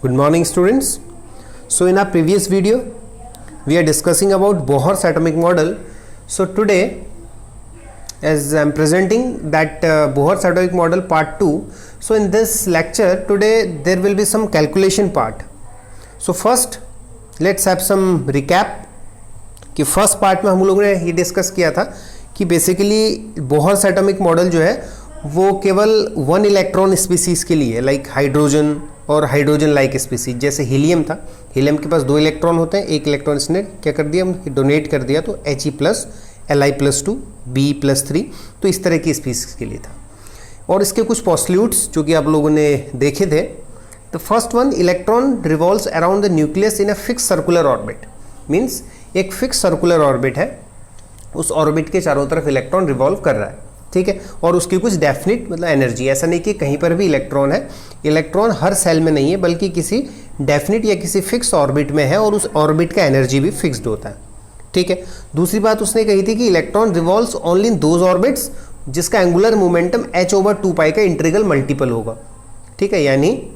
Good morning students. So in our previous video we are discussing about Bohr's atomic model. So today as I am presenting that Bohr's atomic model part 2. So in this lecture today there will be some calculation part. So first let's have some recap कि first part में हम लोगों ने ये discuss किया था कि basically Bohr's atomic model जो है वो केवल वन इलेक्ट्रॉन स्पीसीज के लिए लाइक हाइड्रोजन और हाइड्रोजन लाइक स्पीसीज, जैसे हीलियम था, हीलियम के पास 2 इलेक्ट्रॉन होते हैं, एक इलेक्ट्रॉन इसने क्या कर दिया, डोनेट कर दिया, तो He+, Li+2, Be+3, तो इस तरह की स्पीसीज के लिए था। और इसके कुछ पोस्ट्यूट्स जो कि आप लोगों ने देखे थे। The first one, electron revolves around the nucleus in a fix circular orbit, means एक फिक्स सर्कुलर ऑर्बिट है, उस ऑर्बिट के चारों तरफ इलेक्ट्रॉन रिवॉल्व कर रहा है, ठीक है, और उसकी कुछ डेफिनिट मतलब एनर्जी, ऐसा नहीं कि कहीं पर भी इलेक्ट्रॉन है, इलेक्ट्रॉन हर सेल में नहीं है बल्कि किसी डेफिनिट या किसी फिक्स ऑर्बिट में है और उस ऑर्बिट का एनर्जी भी फिक्स्ड होता है, ठीक है। दूसरी बात उसने कही थी कि electron revolves only in those orbits जिसका एंगुलर मोमेंटम h/2π का इंटीग्रल मल्टीपल होगा, ठीक है, यानी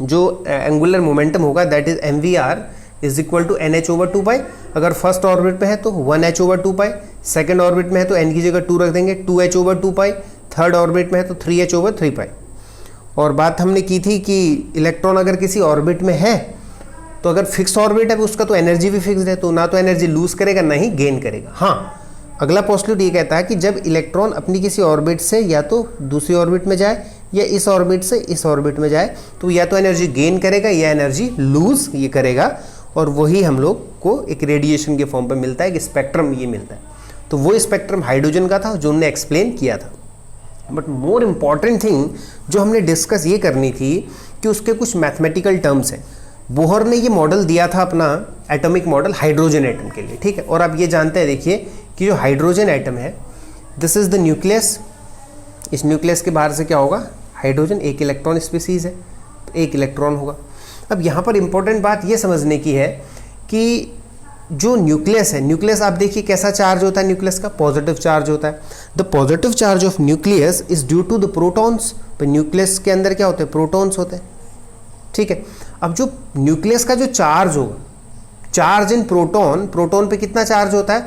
जो एंगुलर मोमेंटम होगा that is mvr is equal to nh/2π। अगर फर्स्ट ऑर्बिट में है तो 1h/2π, सेकेंड ऑर्बिट में है तो n की जगह 2 रख देंगे, 2h/2π, थर्ड ऑर्बिट में है तो 3h/3π। और बात हमने की थी कि इलेक्ट्रॉन अगर किसी ऑर्बिट में है तो अगर फिक्स ऑर्बिट है उसका तो एनर्जी भी फिक्स है, तो ना तो एनर्जी लूज करेगा ना ही गेन करेगा। हाँ, अगला पोस्टुलेट ये कहता है कि जब इलेक्ट्रॉन अपनी किसी ऑर्बिट से या तो दूसरी ऑर्बिट में जाए या इस ऑर्बिट से इस ऑर्बिट में जाए तो या तो एनर्जी गेन करेगा या एनर्जी लूज ये करेगा, और वही हम लोग को एक रेडिएशन के फॉर्म पे मिलता है, कि स्पेक्ट्रम ये मिलता है। तो वो स्पेक्ट्रम हाइड्रोजन का था जो उन्होंने एक्सप्लेन किया था। बट मोर इम्पॉर्टेंट थिंग जो हमने डिस्कस ये करनी थी कि उसके कुछ मैथमेटिकल टर्म्स हैं। बोहर ने ये मॉडल दिया था अपना एटॉमिक मॉडल हाइड्रोजन एटम के लिए, ठीक है, और आप ये जानते हैं देखिए कि जो हाइड्रोजन एटम है दिस इज द न्यूक्लियस, इस न्यूक्लियस के बाहर से क्या होगा, हाइड्रोजन, एक इलेक्ट्रॉन स्पीसीज है तो एक इलेक्ट्रॉन होगा। अब यहाँ पर इंपॉर्टेंट बात ये समझने की है कि जो न्यूक्लियस है, न्यूक्लियस आप देखिए कैसा चार्ज होता है, न्यूक्लियस का पॉजिटिव चार्ज होता है। The positive charge of nucleus is due to the protons. तो न्यूक्लियस के अंदर क्या होते हैं, प्रोटॉन्स होते हैं, ठीक है। अब जो न्यूक्लियस का जो चार्ज होगा, चार्ज इन प्रोटॉन, प्रोटॉन पे कितना चार्ज होता है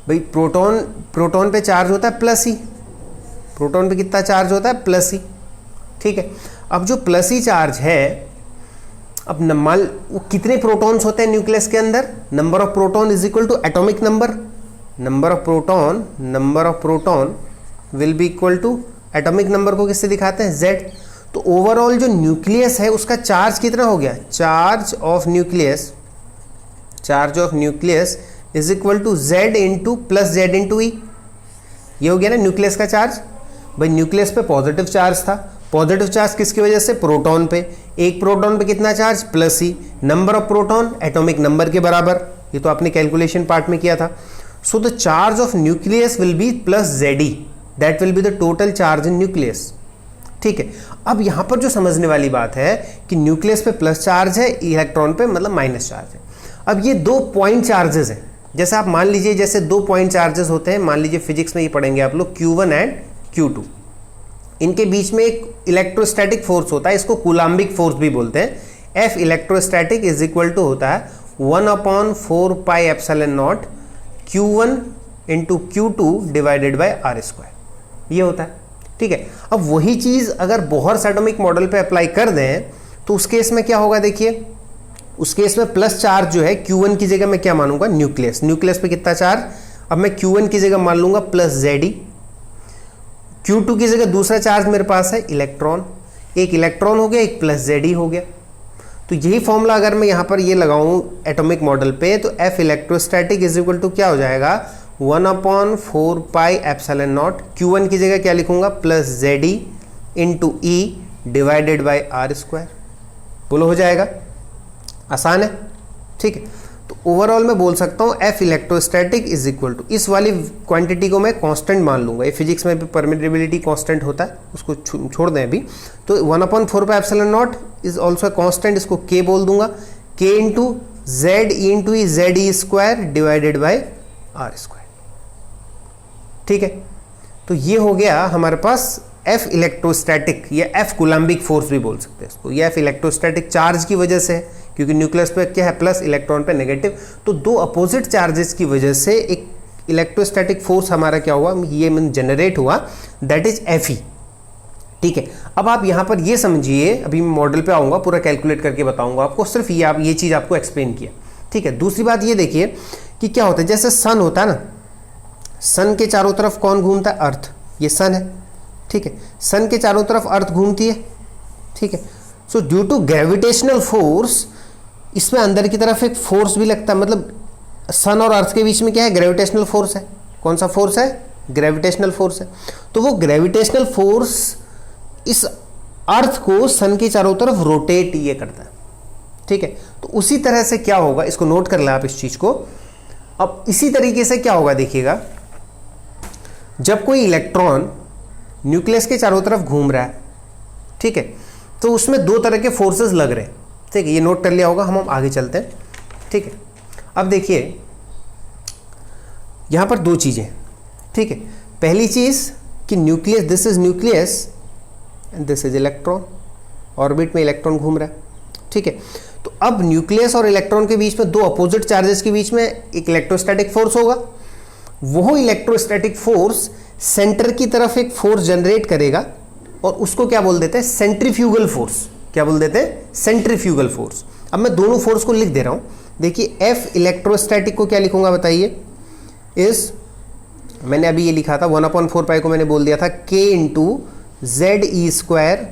भाई, प्रोटॉन पे चार्ज होता है प्लस ही, प्रोटॉन पे कितना चार्ज होता है, प्लस ही, ठीक है। अब जो प्लस ही चार्ज है, अब मान वो कितने प्रोटॉन्स होते हैं न्यूक्लियस के अंदर, number of proton is equal to atomic number, number of proton will be equal to atomic number को किससे दिखाते हैं, Z। तो ओवरऑल जो न्यूक्लियस है उसका चार्ज कितना हो गया, charge of nucleus is equal to Z into plus Z into E, ये हो गया ना न्यूक्लियस का चार्ज। भाई न्यूक्लियस पे पॉजिटिव चार्ज था, पॉजिटिव चार्ज किसकी वजह से, प्रोटॉन पे, एक प्रोटॉन पे कितना charge, plus he, number of proton atomic number के बराबर, ये तो आपने कैलकुलेशन पार्ट में किया था। So the charge of nucleus will be plus Ze, that will be the total charge in nucleus, ठीक है। अब यहाँ पर जो समझने वाली बात है कि न्यूक्लियस पे प्लस चार्ज है, इलेक्ट्रॉन पे मतलब माइनस चार्ज है। अब ये 2 पॉइंट चार्जेस हैं, जैसे आप मान लीजिए जैसे 2 पॉइंट चार्जेस होते हैं, मान लीजिए फिजिक्स में ये पढ़ेंगे आप लोग Q1 एंड Q2, इनके बीच में एक इलेक्ट्रोस्टैटिक फोर्स होता है, इसको कूलाम्बिक फोर्स भी बोलते हैं। F electrostatic is equal to होता है 1/4πε0 Q1 into Q2 divided by R², ये होता है, ठीक है। अब वही चीज़ अगर बोहर्स एटॉमिक मॉडल पे अप्लाई कर दें तो उस केस में क्या होगा, देखिए उस केस में प्लस चार्ज जो है Q1 की जगह मैं क्या मानूंगा, न्यूक्लियस, न्यूक्लियस पे कितना चार्ज, अब मैं Q1 की जगह मान लूंगा प्लस Ze, Q2 की जगह दूसरा चार्ज मेरे पास है इलेक्ट्रॉन, एक इलेक्ट्रॉन हो गया, एक प्लस Ze हो गया। तो यही फॉर्मूला अगर मैं यहाँ पर ये लगाऊं एटॉमिक मॉडल पे तो F electrostatic is equal to क्या हो जाएगा, 1/4πε0, Q1 की जगह क्या लिखूंगा, plus Ze into E divided by R², बोलो हो जाएगा, आसान है, ठीक है। तो ओवरऑल मैं बोल सकता हूँ F electrostatic is equal to, इस वाली क्वांटिटी को मैं कांस्टेंट मान लूंगा, ये फिजिक्स में भी परमिटेबिलिटी कांस्टेंट होता है, उसको छोड़ दें अभी। तो 1/4πε0 इज ऑल्सो कांस्टेंट, इसको K बोल दूंगा, K into Z into E Ze² divided by R², ठीक है। तो ये हो गया हमारे पास एफ इलेक्ट्रोस्टैटिक या एफ कूलम्बिक फोर्स भी बोल सकते हैं इसको। ये एफ इलेक्ट्रोस्टैटिक चार्ज की वजह से है, क्योंकि न्यूक्लियस पे क्या है प्लस, इलेक्ट्रॉन पे नेगेटिव, तो दो अपोजिट चार्जेस की वजह से एक इलेक्ट्रोस्टैटिक फोर्स हमारा क्या हुआ, ये जनरेट हुआ, दैट इज एफ ई। ठीक है, अब आप यहाँ पर ये समझिए, अभी मैं मॉडल पे आऊँगा, पूरा कैलकुलेट करके बताऊँगा आपको, सिर्फ ये आप ये चीज़ आपको एक्सप्लेन किया। ठीक है, दूसरी बात ये देखिए कि क्या होता है, जैसे सन होता है ना, सन के चारों तरफ कौन घूमता है, अर्थ, ये सन है। ठीक है, सन के चारों तरफ अर्थ घूमती है। ठीक है, so due to gravitational force, इसमें अंदर की तरफ एक फोर्स भी लगता है, मतलब सन और अर्थ के बीच में क्या है, ग्रेविटेशनल फोर्स है। कौन सा फोर्स है, ग्रेविटेशनल फोर्स है। तो वो ग्रेविटेशनल फोर्स इस अर्थ को सन के चारों तरफ रोटेट ये करता है। ठीक है, तो उसी तरह से क्या होगा, इसको नोट कर लें आप इस चीज को। अब इसी तरीके से क्या होगा देखिएगा, जब कोई इलेक्ट्रॉन न्यूक्लियस के चारों तरफ घूम रहा है, ठीक है, तो उसमें दो तरह के फोर्सेस लग रहे हैं। ठीक है, ये नोट कर लिया होगा, हम आगे चलते हैं। ठीक है, अब देखिए यहां पर दो चीजें। ठीक है, पहली चीज कि nucleus, this is nucleus and this is electron, orbit में इलेक्ट्रॉन घूम रहा है। ठीक है, तो अब न्यूक्लियस और इलेक्ट्रॉन के बीच में, दो अपोजिट चार्जेस के बीच में एक इलेक्ट्रोस्टैटिक फोर्स होगा। वो इलेक्ट्रोस्टैटिक फोर्स सेंटर की तरफ एक फोर्स जनरेट करेगा और उसको क्या बोल देते हैं, सेंट्रीफ्यूगल फोर्स। क्या बोल देते हैं, सेंट्रीफ्यूगल फोर्स। अब मैं दोनों फोर्स को लिख दे रहा हूं, देखिए एफ इलेक्ट्रोस्टैटिक को क्या लिखूंगा बताइए, इस मैंने अभी ये लिखा था 1/4 पाई को मैंने बोल दिया था k into Z E square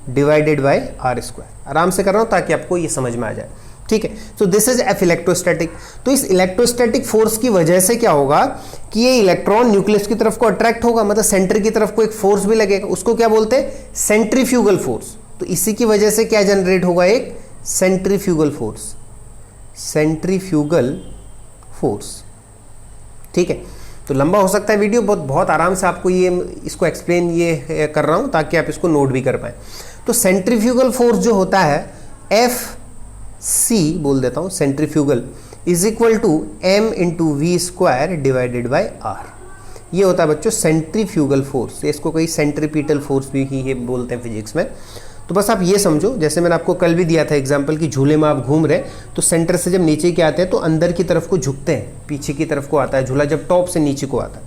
divided by R square. आराम से कर रहा हूं ताकि आपको ये समझ में आ जाए। ठीक है, तो दिस इज एफ इलेक्ट्रोस्टैटिक। तो इस इलेक्ट्रोस्टैटिक फोर्स की वजह से क्या होगा कि ये इलेक्ट्रॉन न्यूक्लियस की तरफ को अट्रैक्ट होगा, मतलब सेंटर की तरफ को एक फोर्स भी लगेगा, उसको क्या बोलते हैं, सेंट्रीफ्यूगल फोर्स। तो इसी की वजह से क्या जनरेट होगा, एक सेंट्रीफ्यूगल फोर्स, सेंट्रीफ्यूगल फोर्स। ठीक है, तो लंबा हो सकता है वीडियो, बहुत आराम से आपको ये इसको एक्सप्लेन ये कर रहा हूं ताकि आप इसको नोट भी कर पाए। तो सेंट्रीफ्यूगल फोर्स जो होता है, एफ सी बोल देता हूं, centrifugal is equal to M into V square divided by R. ये होता है बच्चों सेंट्रीफ्यूगल फोर्स, इसको कोई सेंट्रीपिटल फोर्स भी ये बोलते हैं फिजिक्स में। तो बस आप ये समझो, जैसे मैंने आपको कल भी दिया था एग्जांपल कि झूले में आप घूम रहे तो सेंटर से जब नीचे के आते हैं तो अंदर की तरफ को झुकते हैं, पीछे की तरफ को आता है झूला जब टॉप से नीचे को आता है।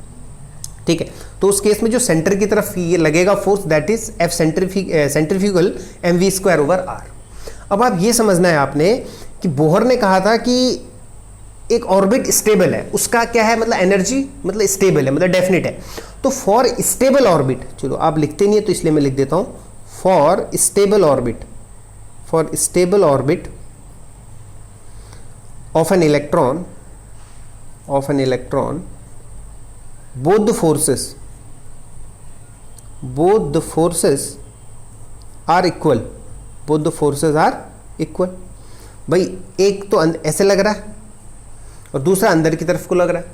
ठीक है, तो उस केस में जो सेंटर की तरफ ये लगेगा force, that is F centrifugal M V square over R. अब आप ये समझना है आपने कि बोहर ने कहा था कि एक ऑर्बिट स्टेबल है, उसका क्या है मतलब एनर्जी, मतलब स्टेबल है, मतलब डेफिनेट है। तो फॉर स्टेबल ऑर्बिट, चलो आप लिखते नहीं है तो इसलिए मैं लिख देता हूं, for stable orbit of an electron both the forces are equal, both the forces are equal। भाई एक तो ऐसे लग रहा है और दूसरा अंदर की तरफ को लग रहा है,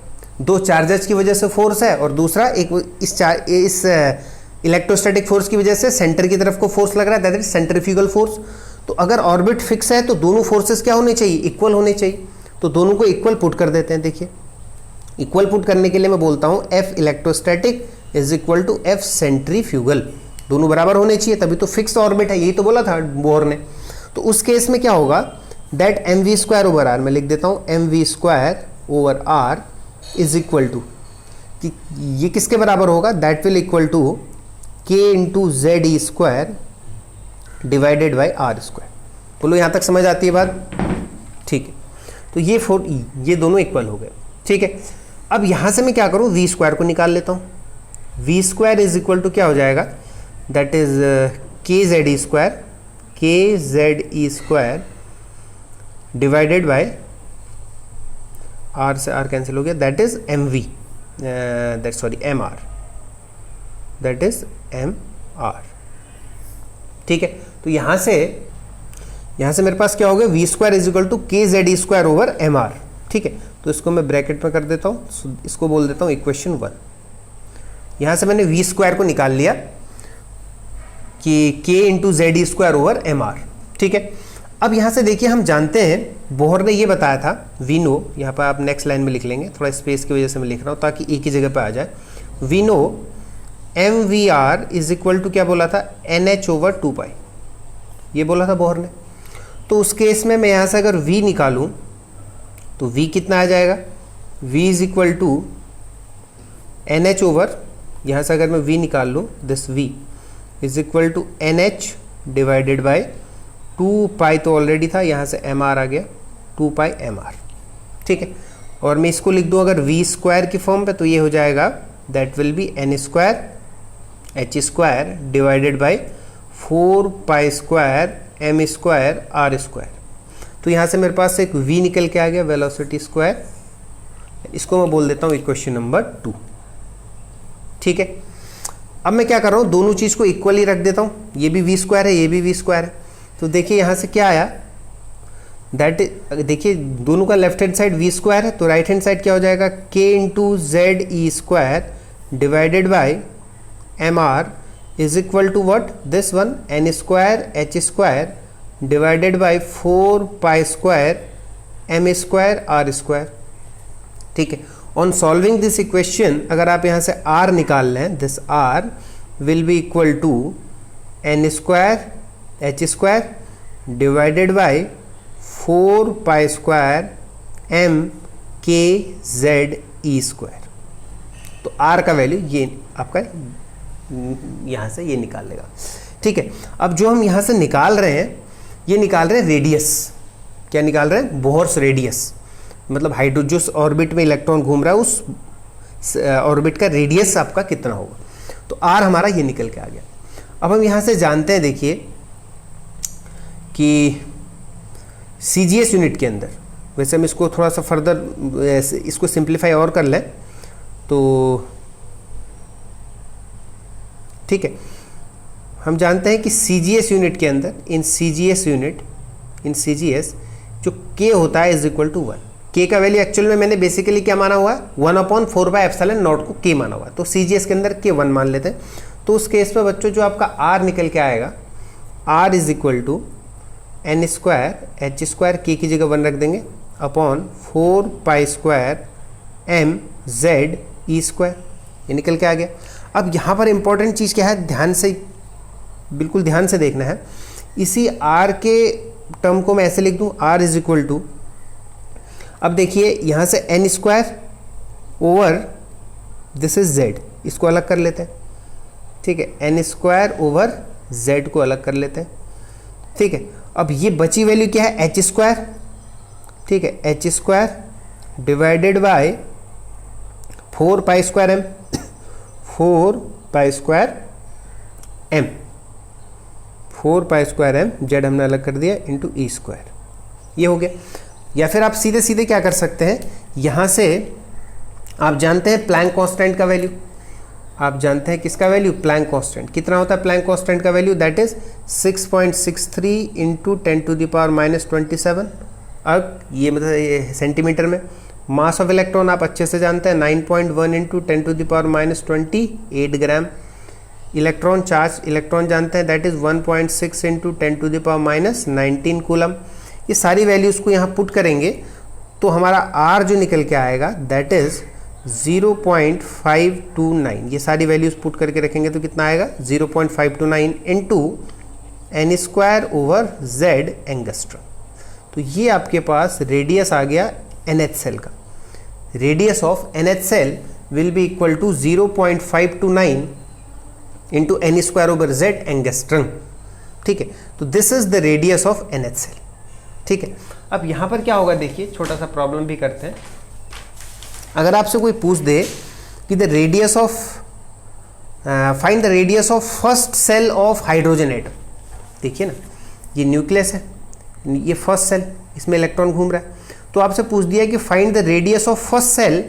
दो चार्जेस की वजह से फोर्स है और दूसरा एक इस इलेक्ट्रोस्टैटिक फोर्स की वजह से सेंटर की तरफ को फोर्स लग रहा है, दैट इज सेंट्रीफ्यूगल फोर्स। तो अगर ऑर्बिट फिक्स है तो दोनों फोर्सेस क्या होने चाहिए, इक्वल होने चाहिए। तो दोनों को इक्वल पुट कर देते हैं। देखिए इक्वल पुट करने के लिए मैं बोलता हूं F electrostatic is equal to F centrifugal, दोनों बराबर होने चाहिए तभी तो फिक्स ऑर्बिट है, यही तो बोला था बोहर ने। तो उस केस में क्या होगा, that M V square over R, मैं लिख देता हूं M V square over R is equal to, कि ये किसके बराबर होगा, that will equal to K into Z E square divided by R square. बोलो यहां तक समझ आती है बात, ठीक है। तो ये दोनों इक्वल हो गए, ठीक है। अब यहां से मैं क्या करूं, वी स्क्वायर को निकाल लेता हूं। V square is equal to क्या हो जाएगा, that is K Z E square divided by R से आर कैंसिल हो गया, that is M V, that sorry M R, that is M R, ठीक है। तो यहां से मेरे पास क्या हो गया, V square is equal to K Z E square over M R, ठीक है। तो इसको मैं ब्रैकेट में कर देता हूं, इसको बोल देता हूं इक्वेशन 1। यहां से मैंने वी स्क्वायर को निकाल लिया कि के into Z E square over M R, ठीक है। अब यहां से देखिए हम जानते हैं बोहर ने ये बताया था, वी नो, यहां पर आप नेक्स्ट लाइन में लिख लेंगे, थोड़ा स्पेस की वजह से मैं लिख रहा हूं ताकि एक ही जगह पर आ जाए। We know mvr is equal to क्या बोला था, nh ओवर 2 पाई, ये बोला था बोहर ने। तो उस केस में मैं यहाँ से अगर v निकालूँ तो v कितना आ जाएगा, v is equal to nh over, यहाँ से अगर मैं v निकाल लूँ, this v is equal to nh divided by 2 pi, तो ऑलरेडी था, यहाँ से mr आ गया, 2 पाई mr, ठीक है। और मैं इसको लिख दूँ अगर v स्क्वायर की फॉर्म पे, तो ये हो जाएगा that will B n square h square divided by 4 pi square m square r square. तो यहाँ से मेरे पास एक v निकल के आ गया, वेलोसिटी स्क्वायर, इसको मैं बोल देता हूँ इक्वेशन नंबर 2, ठीक है। अब मैं क्या कर रहा हूँ, दोनों चीज़ को इक्वली रख देता हूँ, ये भी v स्क्वायर है, ये भी v स्क्वायर है। तो देखिए यहाँ से क्या आया, दैट देखिए दोनों का left hand side v square है, तो राइट हैंड साइड क्या हो जाएगा, k into Z E square divided by M R is equal to what, this one n square h square divided by 4 pi square m square r square, ठीक है। On solving this equation अगर आप यहाँ से r निकाल लें, this r will be equal to n square h square divided by 4 pi square m k z e square. तो r का वैल्यू ये आपका यहाँ से ये निकाल लेगा, ठीक है। अब जो हम यहाँ से निकाल रहे हैं, ये निकाल रहे हैं रेडियस, क्या निकाल रहे हैं, बोहर्स रेडियस, मतलब हाइड्रोजन जिस ऑर्बिट में इलेक्ट्रॉन घूम रहा है उस ऑर्बिट का रेडियस आपका कितना होगा। तो r हमारा ये निकल के आ गया। अब हम यहाँ से जानते हैं, देखिए कि CGS यूनिट के अंदर, वैसे हम इसको थोड़ा सा फर्दर इसको सिंप्लीफाई और कर लें तो ठीक है। हम जानते हैं कि CGS यूनिट के अंदर, इन CGS जो K होता है इज इक्वल टू 1। K का वैल्यू एक्चुअल में मैंने बेसिकली क्या माना हुआ है, 1/4/ε0 को K माना हुआ है, तो CGS के अंदर K 1 मान लेते हैं। तो उस केस में बच्चों जो आपका R निकल के आएगा, R is equal to n square h square, K की जगह 1 रख देंगे, upon 4 pi square m z e square, ये निकल के आ गया। अब यहाँ पर इंपॉर्टेंट चीज़ क्या है, ध्यान से, बिल्कुल ध्यान से देखना है। इसी r के टर्म को मैं ऐसे लिख दूँ, r इज इक्वल टू, अब देखिए यहाँ से n square over this is z, इसको अलग कर लेते हैं, ठीक है। n स्क्वायर ओवर z को अलग कर लेते हैं, ठीक है। अब ये बची वैल्यू क्या है, h स्क्वायर, ठीक है, h square divided by 4 pi square m, 4 pi square m, 4 pi square m, z हमने अलग कर दिया, इंटू ई स्क्वायर, ये हो गया। या फिर आप सीधे सीधे क्या कर सकते हैं, यहाँ से आप जानते हैं प्लैंक कांस्टेंट का वैल्यू, आप जानते हैं किसका वैल्यू, प्लैंक कांस्टेंट कितना होता है, प्लैंक कांस्टेंट का वैल्यू दैट इज 6.63 इंटू 10⁻⁻27। अब ये मतलब ये सेंटीमीटर में। मास ऑफ इलेक्ट्रॉन आप अच्छे से जानते हैं, 9.1 इंटू 10⁻28 ग्राम। इलेक्ट्रॉन चार्ज, इलेक्ट्रॉन जानते हैं दैट इज 1.6 इंटू 10⁻19 कूलम। ये सारी वैल्यूज़ को यहाँ पुट करेंगे तो हमारा R जो निकल के आएगा दैट इज 0.529। ये सारी वैल्यूज़ पुट करके रखेंगे तो कितना आएगा, 0.529 into n square over z angstrom. तो ये आपके पास रेडियस आ गया NH सेल का। Radius of NH shell will be equal to 0.529 into n square over z angstrom, ठीक है। तो this is the radius of NH shell, ठीक है। अब यहाँ पर क्या होगा, देखिए छोटा सा प्रॉब्लम भी करते हैं। अगर आपसे कोई पूछ दे कि the radius of find the radius of first shell of hydrogen atom, देखिए ना ये न्यूक्लियस है, ये फर्स्ट सेल, इसमें इलेक्ट्रॉन घूम रहा है, तो आपसे पूछ दिया कि find the radius of first shell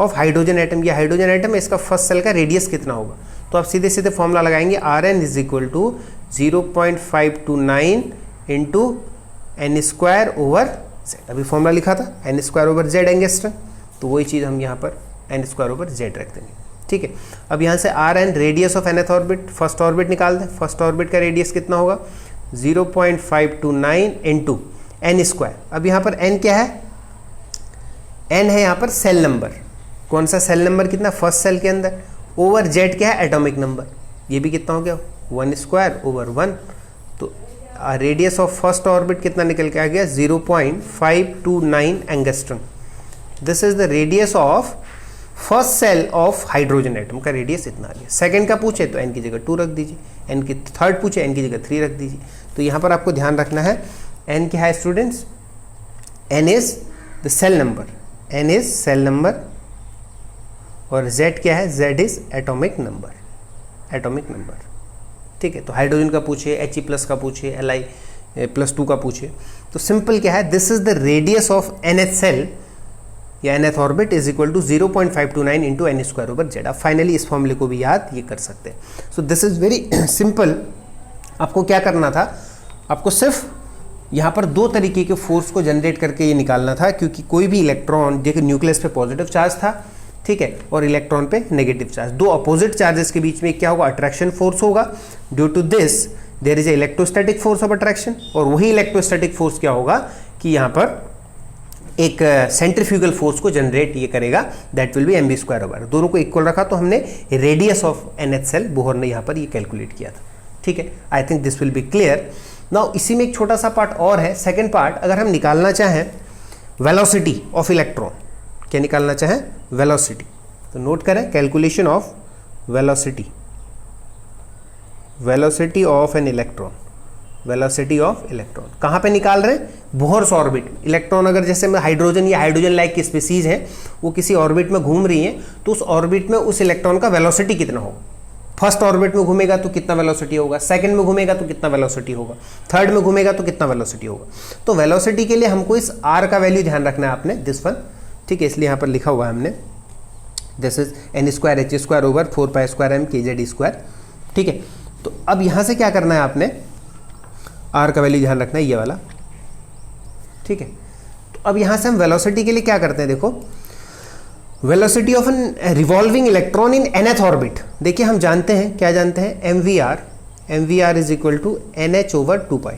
of hydrogen atom. ये हाइड्रोजन एटम है, इसका फर्स्ट सेल का रेडियस कितना होगा। तो आप सीधे सीधे फॉर्मूला लगाएंगे, Rn is equal to 0.529 into n square over z। अभी फॉर्मूला लिखा था n square over z angstrom, तो वही चीज़ हम यहाँ पर n स्क्वायर ओवर z रख देंगे, ठीक है। अब यहाँ से Rn radius of nth orbit, first orbit निकाल दें। फर्स्ट ऑर्बिट का रेडियस कितना होगा, 0.529 इंटू n स्क्वायर। अब यहाँ पर n क्या है, n है यहाँ पर सेल नंबर। कौन सा सेल नंबर, कितना, फर्स्ट सेल के अंदर, ओवर जेड क्या है, एटॉमिक नंबर, ये भी कितना हो गया 1 स्क्वायर ओवर 1। तो रेडियस ऑफ फर्स्ट ऑर्बिट कितना निकल के आ गया 0.529 angstrom. This is the radius of first shell of hydrogen atom का रेडियस इतना आ गया। सेकंड का पूछे तो n की जगह 2 रख दीजिए, n की थर्ड पूछे n की जगह 3 रख दीजिए। तो यहाँ पर आपको ध्यान रखना है n क्या है students, n is the shell number, n is shell number, और z क्या है, z is atomic number, atomic number. ठीक है, तो हाइड्रोजन का पूछे, He+ का पूछे, Li+2 का पूछे, तो सिंपल क्या है, this is the radius of nth shell या nth orbit is equal to 0.529 into n square over z. आप फाइनली इस फॉर्मूले को भी याद ये कर सकते हैं। So this is very simple. आपको क्या करना था, आपको सिर्फ यहाँ पर 2 तरीके के फोर्स को जनरेट करके ये निकालना था, क्योंकि कोई भी इलेक्ट्रॉन, देखिए न्यूक्लियस पे पॉजिटिव चार्ज था, ठीक है, और इलेक्ट्रॉन पे नेगेटिव चार्ज, 2 अपोजिट चार्जेस के बीच में क्या होगा, अट्रैक्शन फोर्स होगा। Due to this there is a electrostatic force of attraction, और वही इलेक्ट्रोस्टैटिक फोर्स क्या होगा कि यहाँ पर एक सेंट्रीफ्यूगल फोर्स को जनरेट ये करेगा, that will be mv square over. दोनों को इक्वल रखा तो हमने radius of nth shell Bohr ने यहाँ पर ये कैलकुलेट किया था। ठीक है, I think this will be clear now. इसी में एक छोटा सा पार्ट और है, सेकेंड पार्ट, अगर हम निकालना चाहें वेलोसिटी ऑफ इलेक्ट्रॉन, क्या निकालना चाहें, वेलोसिटी, तो नोट करें calculation of velocity, velocity of an electron, velocity of electron कहाँ पे निकाल रहे हैं, बोहर्स ऑर्बिट। इलेक्ट्रॉन अगर जैसे में हाइड्रोजन या हाइड्रोजन लाइक की स्पीसीज है, वो किसी ऑर्बिट में घूम रही हैं, तो उस ऑर्बिट में उस इलेक्ट्रॉन का वेलोसिटी कितना होगा। फर्स्ट ऑर्बिट में घूमेगा तो कितना वेलोसिटी होगा, सेकंड में घूमेगा तो कितना वेलोसिटी होगा, थर्ड में घूमेगा तो कितना वेलोसिटी होगा। तो वेलोसिटी के लिए हमको इस r का वैल्यू ध्यान रखना है आपने, दिस वन, ठीक है, इसलिए यहाँ पर लिखा हुआ है हमने, this is n square h square over 4π² m kz square. ठीक है, तो अब यहाँ से क्या करना है आपने, r का वैल्यू ध्यान रखना है ये वाला। ठीक है, तो अब यहाँ से हम वेलोसिटी के लिए क्या करते हैं, देखो velocity of an revolving electron in nth orbit, देखिए हम जानते हैं, क्या जानते हैं, mvr is equal to nh over 2π।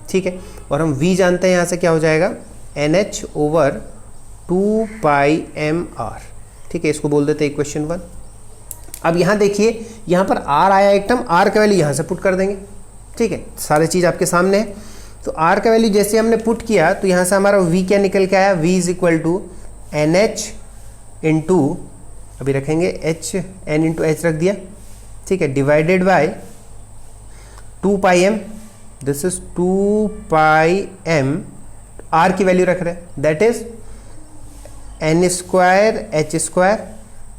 ठीक है, और हम v जानते हैं, यहाँ से क्या हो जाएगा, nh ओवर 2πmr। ठीक है, इसको बोल देते हैं इक्वेशन 1। अब यहाँ देखिए, यहाँ पर r आया एक टर्म, r का वैल्यू यहाँ से पुट कर देंगे। ठीक है, सारी चीज़ आपके सामने है। तो r का वैल्यू जैसे हमने पुट किया तो यहाँ से हमारा v क्या निकल के आया, v is equal to nh into, अभी रखेंगे h, n इंटू h रख दिया, ठीक है, divided by 2πm, this is 2πm, r की वैल्यू रख रहे हैं, that is n square h square,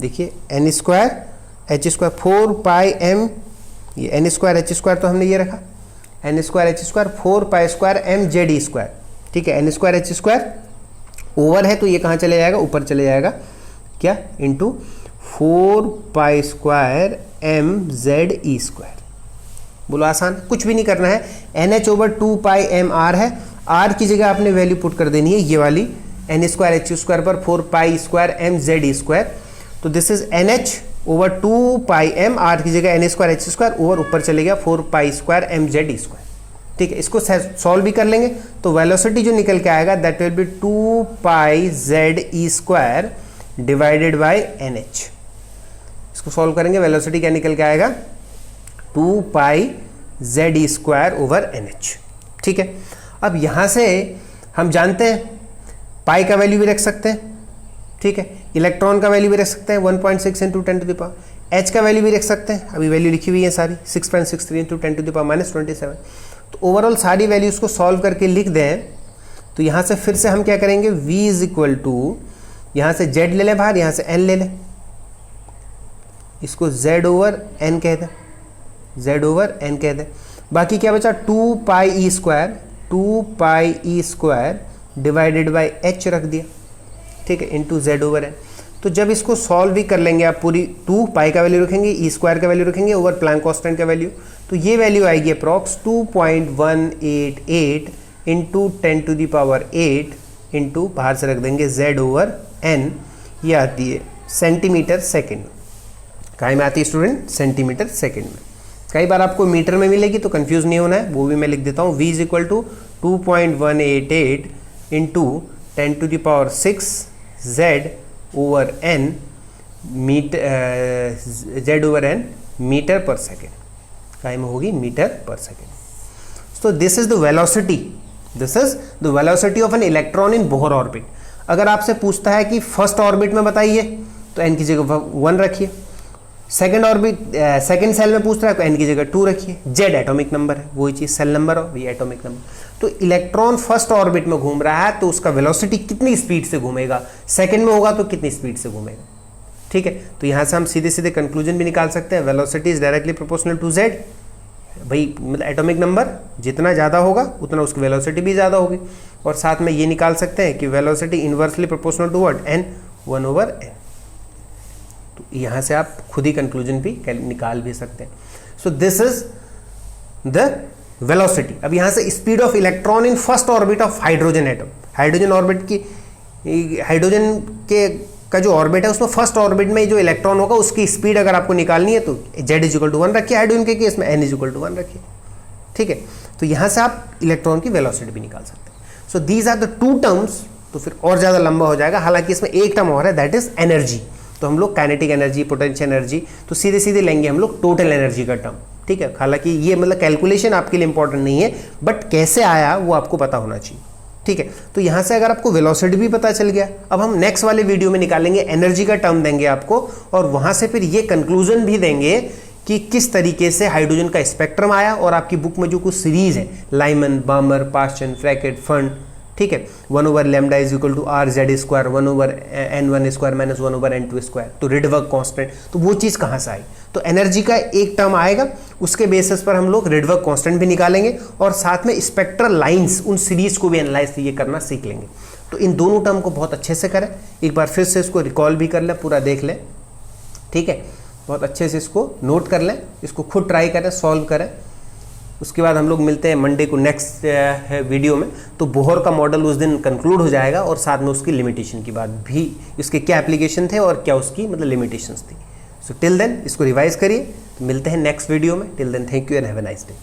देखिए n square h square 4πm, ये n स्क्वायर h स्क्वायर तो हमने ये रखा, n square h square 4π² m z square. ठीक है, n square h square over है तो ये कहाँ चले जाएगा, ऊपर चले जाएगा, क्या, इंटू 4π² m z स्क्वायर। बोलो आसान, कुछ भी नहीं करना है, nh ओवर 2πmr है, r की जगह आपने वैल्यू पुट कर देनी है ये वाली, n स्क्वायर h स्क्वायर पर 4π² m z स्क्वायर। तो this is nh over 2πm, r की जगह n square h square, over ऊपर चलेगा 4π² m z स्क्वायर। ठीक है, इसको सॉल्व भी कर लेंगे तो वेलोसिटी जो निकल के आएगा that will be 2π z² divided by nh। इसको सॉल्व करेंगे, वेलोसिटी क्या निकल के आएगा, 2π z² ओवर nh। ठीक है, अब यहाँ से हम जानते हैं पाई का वैल्यू भी रख सकते हैं। ठीक है, इलेक्ट्रॉन का वैल्यू भी रख सकते हैं 1.6 into 10 to the power, h का वैल्यू भी रख सकते हैं, अभी वैल्यू लिखी हुई है सारी 6.63 इंटू 10 टू द पावर -27। तो ओवरऑल सारी वैल्यूज़ को सॉल्व करके लिख दें तो यहाँ से फिर से हम क्या करेंगे, v इज इक्वल टू, यहाँ से z ले लें बाहर, यहाँ से n ले लें, इसको z ओवर n कह दें, z ओवर n कह दें। बाकी क्या बचा, 2πe square divided bye h रख दिया। ठीक है, इंटू z ओवर n। तो जब इसको सॉल्व भी कर लेंगे आप, पूरी 2 पाई का वैल्यू रखेंगे, ई स्क्वायर का वैल्यू रखेंगे ओवर प्लैंक कांस्टेंट का वैल्यू, तो ये वैल्यू आएगी approx 2.188 into 10 to the power 8 into, बाहर से रख देंगे z ओवर n, ये आती है सेंटीमीटर सेकेंड। कहाँ में आती है स्टूडेंट, सेंटीमीटर सेकेंड में। कई बार आपको मीटर में मिलेगी तो कंफ्यूज नहीं होना है, वो भी मैं लिख देता हूँ, v is equal to 2.188 into 10 to the power 6 z over n z over n metre per second, काय में होगी metre per second. So this is the velocity, this is the velocity of an electron in Bohr orbit. अगर आपसे पूछता है कि first orbit में बताइए तो एन की जगह 1 रखिए, सेकंड ऑर्बिट सेकंड सेल में पूछ रहा है तो एन की जगह 2 रखिए। जेड एटॉमिक नंबर है, वही चीज सेल नंबर और ये एटॉमिक नंबर। तो इलेक्ट्रॉन फर्स्ट ऑर्बिट में घूम रहा है तो उसका वेलोसिटी कितनी स्पीड से घूमेगा, सेकंड में होगा तो कितनी स्पीड से घूमेगा। ठीक है, तो यहां से हम सीधे सीधे कंक्लूजन भी निकाल सकते हैं, velocity is directly proportional to z. भाई मतलब एटॉमिक नंबर जितना ज़्यादा होगा उतना उसकी वेलोसिटी भी ज़्यादा होगी। और साथ में ये निकाल सकते हैं कि velocity inversely proportional to what, n 1/n। तो यहाँ से आप खुद ही कंक्लूजन भी निकाल भी सकते हैं। So this is the velocity. अब यहाँ से speed of electron in first orbit of hydrogen atom, hydrogen orbit की, हाइड्रोजन के का जो ऑर्बिट है उसमें फर्स्ट ऑर्बिट में जो इलेक्ट्रॉन होगा उसकी स्पीड अगर आपको निकालनी है तो z इज इक्वल टू 1 रखिए, हाइड्रोजन के केस में n इज इक्वल टू 1 रखिए। ठीक है, तो यहाँ से आप इलेक्ट्रॉन की वेलोसिटी भी निकाल सकते हैं। So these are the 2 terms. तो फिर और ज़्यादा लंबा हो जाएगा, हालांकि इसमें एक टर्म और है दैट इज एनर्जी। तो हम लोग काइनेटिक एनर्जी, पोटेंशियल एनर्जी तो सीधे सीधे लेंगे हम लोग टोटल एनर्जी का टर्म। ठीक है, हालांकि ये मतलब कैलकुलेशन आपके लिए इंपॉर्टेंट नहीं है, बट कैसे आया वो आपको पता होना चाहिए। ठीक है, तो यहां से अगर आपको वेलोसिटी भी पता चल गया, अब हम नेक्स्ट वाले वीडियो में निकालेंगे एनर्जी का टर्म देंगे आपको, और वहां से फिर ये कंक्लूजन भी देंगे कि किस तरीके से हाइड्रोजन का स्पेक्ट्रम आया। और आपकी बुक में जो कुछ सीरीज है, Lyman, Balmer, Paschen, Brackett, Pfund, ठीक है, 1/λ is equal to R Z square, 1/n1 square minus 1/n2 square, तो रिडवर्क कांस्टेंट, तो वो चीज़ कहाँ से आई। तो एनर्जी का एक टर्म आएगा, उसके बेसिस पर हम लोग रिडवर्क कांस्टेंट भी निकालेंगे और साथ में स्पेक्ट्रल लाइंस, उन सीरीज को भी एनालाइज ये करना सीख लेंगे। तो इन दोनों टर्म को बहुत अच्छे से करें, एक बार फिर से इसको रिकॉल भी कर लें, पूरा देख लें। ठीक है, बहुत अच्छे से इसको नोट कर लें, इसको खुद ट्राई करें, सॉल्व करें। उसके बाद हम लोग मिलते हैं मंडे को नेक्स्ट वीडियो में। तो बोहर का मॉडल उस दिन कंक्लूड हो जाएगा और साथ में उसकी लिमिटेशन की बात भी, इसके क्या एप्लीकेशन थे और क्या उसकी मतलब लिमिटेशंस थी। सो टिल देन इसको रिवाइज करिए, तो मिलते हैं नेक्स्ट वीडियो में। Till then thank you and have a nice day.